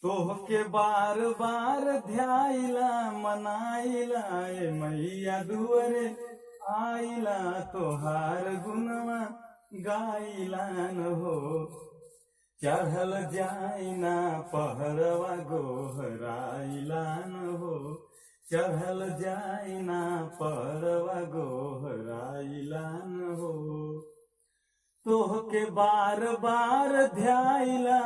तोहके बार बार ध्याइला मनाइला ए मैया दुअरे आइला तोहार गुणवा गाइला न हो। चढ़ल जाइना पहरवा गोहराइला न हो। चढ़ल जाइना पहरवा गोहराइला न हो। तोहके बार बार ध्याइला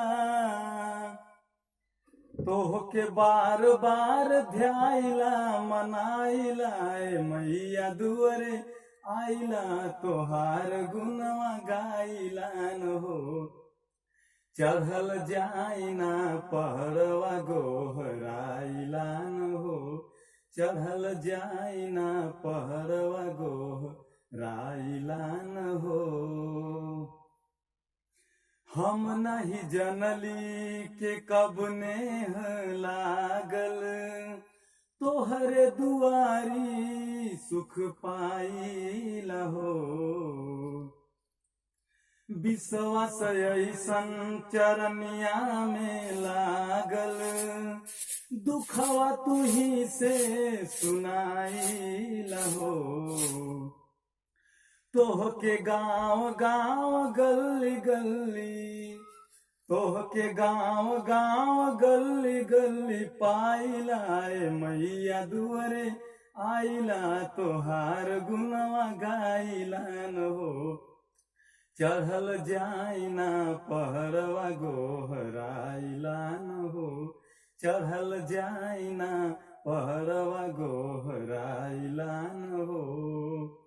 तोहके बार बार ध्याइला मनाइला ए मैया दुअरे आइला तोहार गुणवा गाइला न हो। चढ़ल जाइना पहरवा गोहराइला न हो। चढ़ल जाइना पहरवा गोहराइला न हो। हम नहीं जनली के कब नेह लागल तोहरे दुआरी सुख पाइला हो। विश्वास ऐसन चरनिया में लागल दुखवा तुही से सुनाइला हो। तोहके गाँव गाँव गली गली तोहके गाँव गाँव गली गली पाइला ए मैया दुअरे आइला तोहार गुणवा गाइला न हो। चढ़ल जाइना पहरवा गोहराइला न हो। चढ़ल जाइना पहरवा गोहराइला न हो।